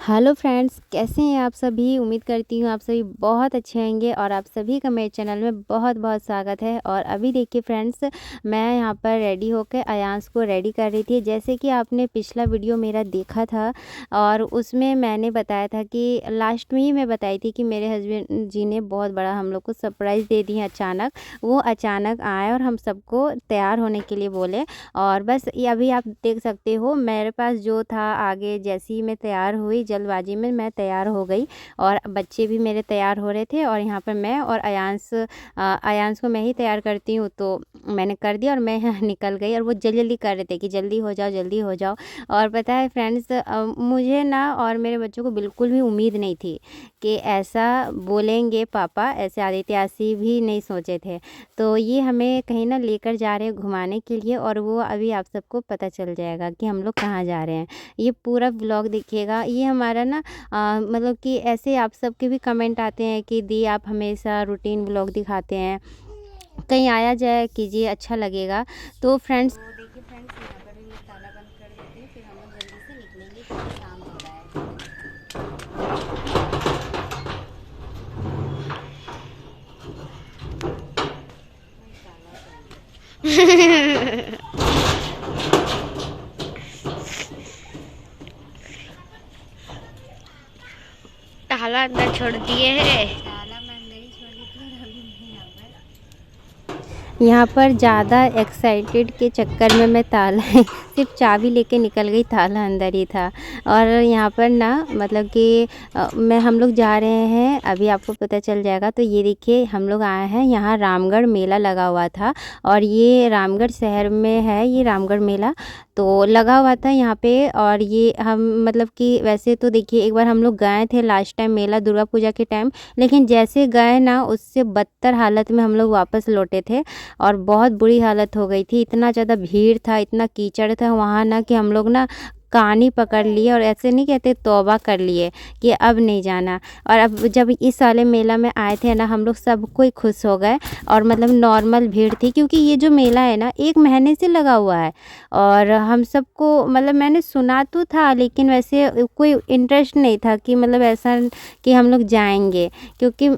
Hello friends, कैसे हैं आप सभी। उम्मीद करती हूँ आप सभी बहुत अच्छे होंगे और आप सभी का मेरे चैनल में बहुत बहुत स्वागत है। और अभी देखिए फ्रेंड्स, मैं यहाँ पर रेडी होकर अयांश को रेडी कर रही थी। जैसे कि आपने पिछला वीडियो मेरा देखा था और उसमें मैंने बताया था कि लास्ट में ही मैं बताई थी कि मेरे हस्बैंड जी ने बहुत बड़ा हम लोग को सरप्राइज़ दे दी है अचानक। वो अचानक आए और हम सबको तैयार होने के लिए बोले। और बस ये अभी आप देख सकते हो मेरे पास जो था, आगे जैसे ही मैं तैयार हुई जल्दबाजी में मैं तैयार हो गई और बच्चे भी मेरे तैयार हो रहे थे। और यहाँ पर मैं और अयांश को मैं ही तैयार करती हूँ, तो मैंने कर दिया और मैं यहाँ निकल गई। और वो जल्दी जल्दी कर रहे थे कि जल्दी हो जाओ जल्दी हो जाओ। और पता है फ्रेंड्स, मुझे ना और मेरे बच्चों को बिल्कुल भी उम्मीद नहीं थी कि ऐसा बोलेंगे पापा। ऐसे आदित्य आशी भी नहीं सोचे थे। तो ये हमें कहीं ना लेकर जा रहे हैं घुमाने के लिए, और वो अभी आप सबको पता चल जाएगा कि हम लोग कहाँ जा रहे हैं। ये पूरा व्लॉग देखिएगा। ये हमारा ना मतलब कि ऐसे आप सबके भी कमेंट आते हैं कि दी आप हमेशा रूटीन व्लॉग दिखाते हैं, कहीं आया जाए कीजिए, अच्छा लगेगा। तो फ्रेंड्स देखिए फ्रेंड्स, यहाँ पर भी ताला बंद कर देते हैं, फिर हम लोग जल्दी से निकलेंगे क्योंकि शाम हो रहा है। ताला अंदर छोड़ दिए है। ताला मैं अंदर ही छोड़ दी थी और अभी मैं यहाँ पर ज़्यादा एक्साइटेड के चक्कर में मैं ताला सिर्फ चाबी लेके निकल गई, ताला अंदर ही था। और यहाँ पर ना मतलब कि मैं हम लोग जा रहे हैं, अभी आपको पता चल जाएगा। तो ये देखिए हम लोग आए हैं, यहाँ रामगढ़ मेला लगा हुआ था और ये रामगढ़ शहर में है, ये रामगढ़ मेला तो लगा हुआ था यहाँ पे। और ये हम मतलब कि वैसे तो देखिए एक बार हम लोग गए थे लास्ट टाइम मेला दुर्गा पूजा के टाइम, लेकिन जैसे गए ना उससे बदतर हालत में हम लोग वापस लौटे थे और बहुत बुरी हालत हो गई थी। इतना ज़्यादा भीड़ था, इतना कीचड़ था वहाँ ना कि हम लोग ना कान ही पकड़ लिए और ऐसे नहीं कहते तौबा कर लिए कि अब नहीं जाना। और अब जब इस वाले मेला में आए थे ना, हम लोग सब कोई खुश हो गए। और मतलब नॉर्मल भीड़ थी क्योंकि ये जो मेला है ना 1 महीने से लगा हुआ है। और हम सबको मतलब मैंने सुना तो था, लेकिन वैसे कोई इंटरेस्ट नहीं था कि मतलब ऐसा कि हम लोग जाएंगे। क्योंकि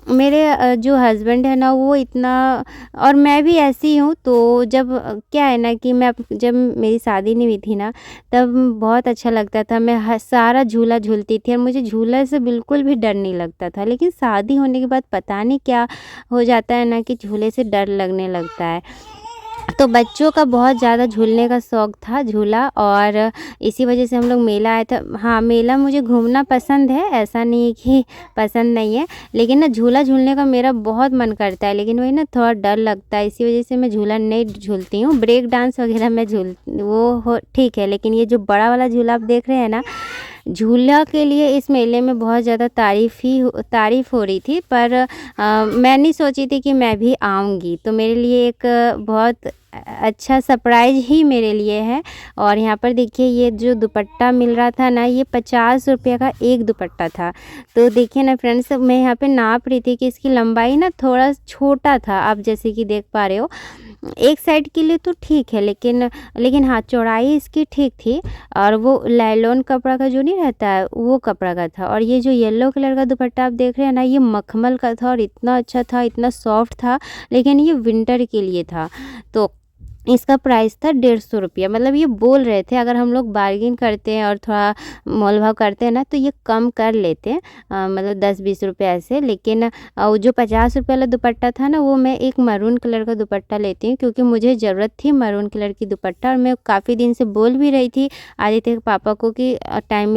मेरे जो हस्बैंड है ना वो इतना, और मैं भी ऐसी हूँ। तो जब क्या है ना कि मैं जब मेरी शादी नहीं हुई थी ना, तब बहुत अच्छा लगता था। मैं सारा झूला झूलती थी और मुझे झूला से बिल्कुल भी डर नहीं लगता था। लेकिन शादी होने के बाद पता नहीं क्या हो जाता है ना कि झूले से डर लगने लगता है। तो बच्चों का बहुत ज़्यादा झूलने का शौक़ था झूला, और इसी वजह से हम लोग मेला आए थे। हाँ, मेला मुझे घूमना पसंद है, ऐसा नहीं है कि पसंद नहीं है, लेकिन ना झूला झूलने का मेरा बहुत मन करता है। लेकिन वही ना थोड़ा डर लगता है, इसी वजह से मैं झूला नहीं झूलती हूँ। ब्रेक डांस वगैरह मैं वो हो ठीक है, लेकिन ये जो बड़ा वाला झूला आप देख रहे हैं ना, झूला के लिए इस मेले में बहुत ज़्यादा तारीफ़ हो रही थी। पर मैं नहीं सोची थी कि मैं भी आऊँगी। तो मेरे लिए एक बहुत अच्छा सरप्राइज़ ही मेरे लिए है। और यहाँ पर देखिए ये जो दुपट्टा मिल रहा था ना, ये 50 रुपये का एक दुपट्टा था। तो देखिए ना फ्रेंड्स, मैं यहाँ पे नाप रही थी कि इसकी लंबाई ना थोड़ा छोटा था, आप जैसे कि देख पा रहे हो। एक साइड के लिए तो ठीक है, लेकिन हाँ चौड़ाई इसकी ठीक थी। और वो लाइलॉन कपड़ा का जो नहीं रहता है वो कपड़ा का था। और ये जो येलो कलर का दुपट्टा आप देख रहे हैं ना, ये मखमल का था और इतना अच्छा था, इतना सॉफ्ट था। लेकिन ये विंटर के लिए था, तो इसका प्राइस था 150 रुपया। मतलब ये बोल रहे थे अगर हम लोग बार्गेन करते हैं और थोड़ा मोल भाव करते हैं ना तो ये कम कर लेते हैं, मतलब 10-20 रुपये ऐसे। लेकिन वो जो 50 रुपये वाला दुपट्टा था ना, वो मैं एक मरून कलर का दुपट्टा लेती हूँ क्योंकि मुझे ज़रूरत थी मरून कलर की दुपट्टा। और मैं काफ़ी दिन से बोल भी रही थी आदित्य के पापा को कि टाइम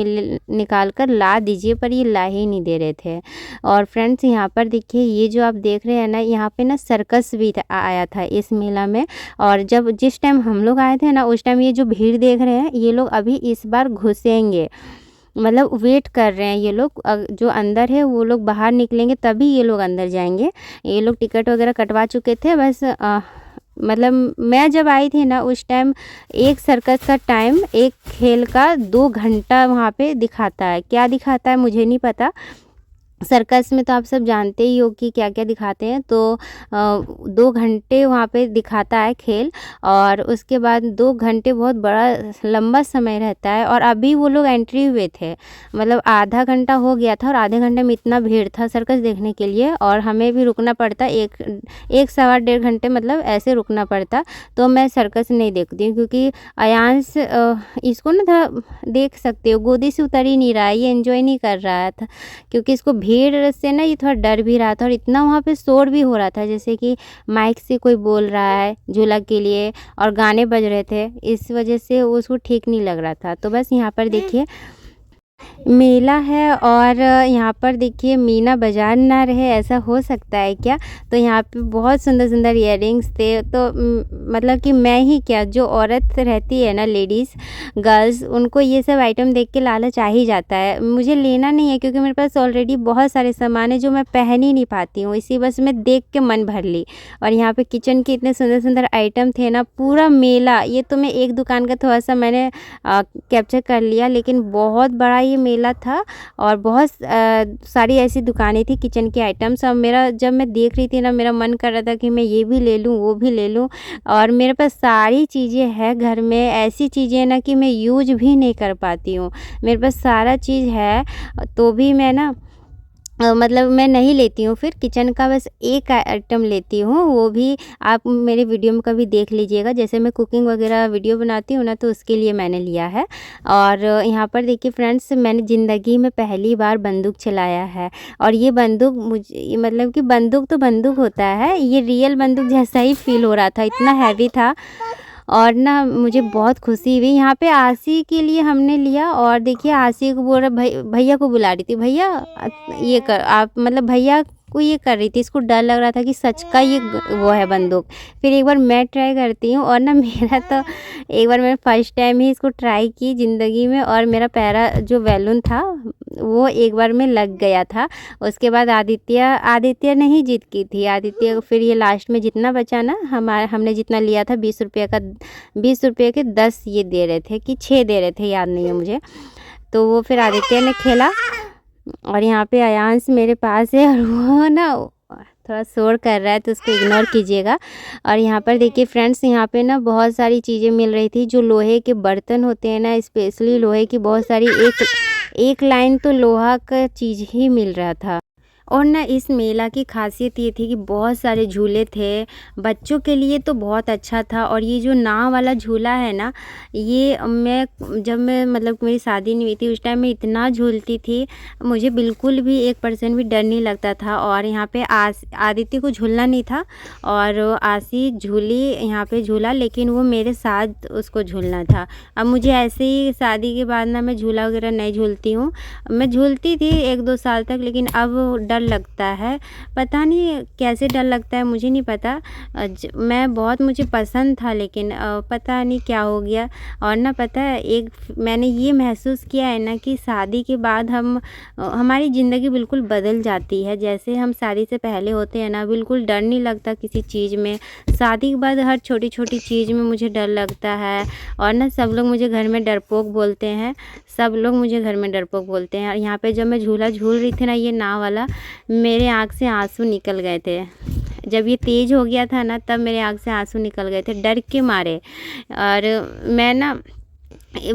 निकाल कर ला दीजिए, पर ये ला ही नहीं दे रहे थे। और फ्रेंड्स यहाँ पर देखिए ये जो आप देख रहे हैं ना, यहाँ पे ना सर्कस भी आया था इस मेला में। और जिस टाइम हम लोग आए थे ना, उस टाइम ये जो भीड़ देख रहे हैं ये लोग अभी इस बार घुसेंगे, मतलब वेट कर रहे हैं ये लोग। जो अंदर है वो लोग बाहर निकलेंगे तभी ये लोग अंदर जाएंगे। ये लोग टिकट वगैरह कटवा चुके थे बस। मतलब मैं जब आई थी ना उस टाइम एक सर्कस का टाइम, एक खेल का 2 घंटा वहाँ पे दिखाता है। क्या दिखाता है मुझे नहीं पता, सर्कस में तो आप सब जानते ही हो कि क्या-क्या दिखाते हैं। तो 2 घंटे वहाँ पे दिखाता है खेल, और उसके बाद 2 घंटे बहुत बड़ा लंबा समय रहता है। और अभी वो लोग एंट्री हुए थे, मतलब आधा घंटा हो गया था और आधे घंटे में इतना भीड़ था सर्कस देखने के लिए, और हमें भी रुकना पड़ता, एक सवा डेढ़ घंटे मतलब ऐसे रुकना पड़ता। तो मैं सर्कस नहीं देखती हूँ, क्योंकि अयांश इसको ना थोड़ा देख सकते हो, गोदी से उतर ही नहीं रहा है, ये एन्जॉय नहीं कर रहा था, क्योंकि इसको भीड़ से ना ये थोड़ा डर भी रहा था, और इतना वहाँ पे शोर भी हो रहा था, जैसे कि माइक से कोई बोल रहा है झूला के लिए, और गाने बज रहे थे, इस वजह से उसको ठीक नहीं लग रहा था। तो बस यहाँ पर देखिए मेला है, और यहाँ पर देखिए मीना बाज़ार ना रहे, ऐसा हो सकता है क्या? तो यहाँ पे बहुत सुंदर-सुंदर इयररिंग्स थे। तो मतलब कि मैं ही क्या, जो औरत रहती है ना, लेडीज़, गर्ल्स, उनको ये सब आइटम देख के लालच आ ही जाता है। मुझे लेना नहीं है, क्योंकि मेरे पास ऑलरेडी बहुत सारे सामान है जो मैं पहन ही नहीं पाती हूँ, इसी बस मैं देख के मन भर ली। और यहाँ पे किचन के इतने सुंदर-सुंदर आइटम थे ना, पूरा मेला, ये तो मैं एक दुकान का थोड़ा-सा मैंने कैप्चर कर लिया, लेकिन बहुत बड़ा ये मेला था, और बहुत सारी ऐसी दुकानें थी किचन के आइटम्स। और मेरा, जब मैं देख रही थी ना, मेरा मन कर रहा था कि मैं ये भी ले लूँ, वो भी ले लूँ। और मेरे पास सारी चीज़ें हैं घर में, ऐसी चीज़ें हैं ना कि मैं यूज़ भी नहीं कर पाती हूँ। मेरे पास सारा चीज़ है, तो भी मैं ना मतलब मैं नहीं लेती हूँ, फिर किचन का बस एक आइटम लेती हूँ, वो भी आप मेरे वीडियो में कभी देख लीजिएगा। जैसे मैं कुकिंग वगैरह वीडियो बनाती हूँ ना, तो उसके लिए मैंने लिया है। और यहाँ पर देखिए फ्रेंड्स, मैंने ज़िंदगी में पहली बार बंदूक चलाया है, और ये बंदूक मुझे, मतलब कि बंदूक तो बंदूक होता है, ये रियल बंदूक जैसा ही फील हो रहा था, इतना हैवी था। और ना मुझे बहुत खुशी हुई। यहाँ पे आशी के लिए हमने लिया, और देखिए आशी को बोल रहा, भैया को बुला रही थी, भैया ये कर आप, मतलब भैया को ये कर रही थी, इसको डर लग रहा था कि सच का ये वो है बंदूक। फिर एक बार मैं ट्राई करती हूँ, और ना मेरा तो एक बार मैंने फर्स्ट टाइम ही इसको ट्राई की ज़िंदगी में, और मेरा पहला जो बैलून था वो एक बार में लग गया था। उसके बाद आदित्य ने ही जीत की थी, आदित्य फिर ये लास्ट में जितना बचा ना, हमने जितना लिया था 20 रुपये का, 20 रुपये के 10 ये दे रहे थे कि 6 दे रहे थे, याद नहीं है मुझे। तो वो फिर आदित्य ने खेला, और यहाँ पे अयांश मेरे पास है, और वो ना थोड़ा शोर कर रहा है, तो उसको इग्नोर कीजिएगा। और यहाँ पर देखिए फ्रेंड्स, यहाँ पे ना बहुत सारी चीज़ें मिल रही थी, जो लोहे के बर्तन होते हैं ना, स्पेशली लोहे की बहुत सारी, एक लाइन तो लोहा का चीज़ ही मिल रहा था। और ना इस मेला की ख़ासियत ये थी कि बहुत सारे झूले थे, बच्चों के लिए तो बहुत अच्छा था। और ये जो नाव वाला झूला है ना, ये जब मैं मतलब मेरी शादी नहीं हुई थी, उस टाइम मैं इतना झूलती थी, मुझे बिल्कुल भी 1% भी डर नहीं लगता था। और यहाँ पे आदित्य को झूलना नहीं था, और आशी झूली, यहाँ पे झूला, लेकिन वो मेरे साथ उसको झूलना था। अब मुझे ऐसे ही शादी के बाद ना मैं झूला वगैरह नहीं झूलती हूँ, मैं झूलती थी 1-2 साल तक, लेकिन अब डर लगता है, पता नहीं कैसे डर लगता है, मुझे नहीं पता। मुझे पसंद था, लेकिन पता नहीं क्या हो गया। और ना पता है, मैंने ये महसूस किया है ना कि शादी के बाद हमारी ज़िंदगी बिल्कुल बदल जाती है। जैसे हम शादी से पहले होते हैं ना, बिल्कुल डर नहीं लगता किसी चीज़ में, शादी के बाद हर छोटी-छोटी चीज़ में मुझे डर लगता है। और ना सब लोग मुझे घर में डरपोक बोलते हैं, सब लोग मुझे घर में डरपोक बोलते हैं। और यहाँ पे जब मैं झूला झूल रही थी ना, ये नाव वाला, मेरे आँख से आंसू निकल गए थे। जब ये तेज़ हो गया था ना, तब मेरे आँख से आंसू निकल गए थे डर के मारे। और मैं ना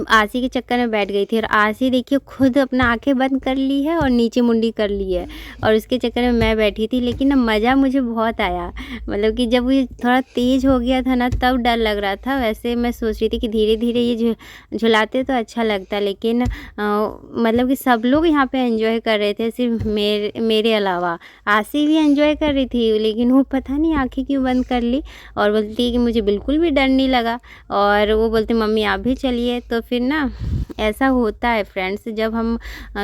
आशी के चक्कर में बैठ गई थी, और आशी देखिए खुद अपना आंखें बंद कर ली है और नीचे मुंडी कर ली है, और उसके चक्कर में मैं बैठी थी। लेकिन ना मज़ा मुझे बहुत आया, मतलब कि जब ये थोड़ा तेज़ हो गया था ना, तब डर लग रहा था। वैसे मैं सोच रही थी कि धीरे धीरे ये झुलाते तो अच्छा लगता, लेकिन मतलब कि सब लोग यहाँ पे एंजॉय कर रहे थे, सिर्फ मेरे अलावा। आशी भी एंजॉय कर रही थी, लेकिन वो पता नहीं आंखें क्यों बंद कर ली, और बोलती है कि मुझे बिल्कुल भी डर नहीं लगा। और वो बोलते मम्मी आप भी चलिए। तो फिर ना ऐसा होता है फ्रेंड्स, जब हम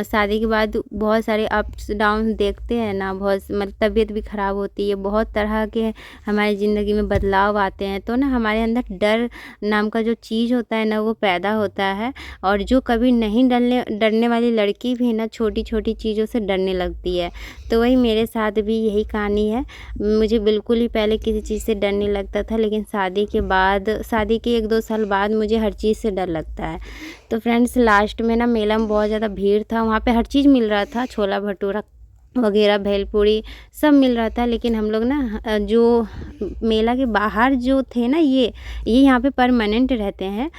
शादी के बाद बहुत सारे अप्स डाउन देखते हैं ना, बहुत मतलब तबीयत भी ख़राब होती है, बहुत तरह के हमारी ज़िंदगी में बदलाव आते हैं, तो ना हमारे अंदर डर नाम का जो चीज़ होता है ना, वो पैदा होता है। और जो कभी नहीं डरने वाली लड़की भी ना, छोटी छोटी चीज़ों से डरने लगती है। तो वही मेरे साथ भी यही कहानी है। मुझे बिल्कुल ही पहले किसी चीज़ से डर नहीं लगता था, लेकिन शादी के 1-2 साल बाद मुझे हर चीज़ से डर लगता है। तो फ्रेंड्स लास्ट में ना मेला में बहुत ज़्यादा भीड़ था, वहाँ पे हर चीज़ मिल रहा था, छोला भटूरा वगैरह भेलपूरी सब मिल रहा था। लेकिन हम लोग ना जो मेला के बाहर जो थे ना, ये यहाँ पे परमानेंट रहते हैं।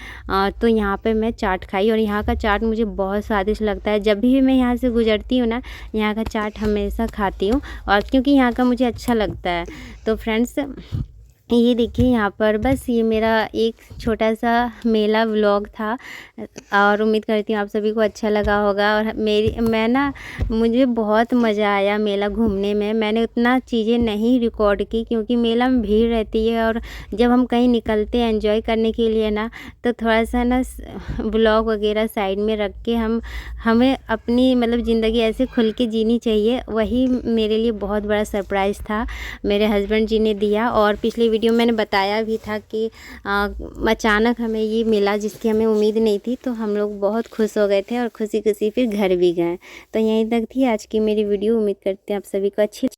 तो यहाँ पे मैं चाट खाई और यहाँ का चाट मुझे बहुत स्वादिष्ट लगता है। जब भी मैं यहाँ से गुजरती हूँ ना, यहाँ का चाट हमेशा खाती हूँ, और क्योंकि यहाँ का मुझे अच्छा लगता है। तो फ्रेंड्स, ये देखिए यहाँ पर बस ये मेरा एक छोटा सा मेला व्लॉग था, और उम्मीद करती हूँ आप सभी को अच्छा लगा होगा। और मुझे बहुत मज़ा आया मेला घूमने में। मैंने उतना चीज़ें नहीं रिकॉर्ड की क्योंकि मेला में भीड़ रहती है, और जब हम कहीं निकलते हैं एंजॉय करने के लिए ना, तो थोड़ा सा ना व्लॉग वगैरह साइड में रख के हमें अपनी मतलब ज़िंदगी ऐसे खुल के जीनी चाहिए। वही मेरे लिए बहुत बड़ा सरप्राइज़ था, मेरे हस्बैंड जी ने दिया। और पिछले वीडियो मैंने बताया भी था कि अचानक हमें ये मिला जिसकी हमें उम्मीद नहीं थी, तो हम लोग बहुत खुश हो गए थे और खुशी खुशी फिर घर भी गए। तो यहीं तक थी आज की मेरी वीडियो। उम्मीद करते हैं आप सभी को अच्छी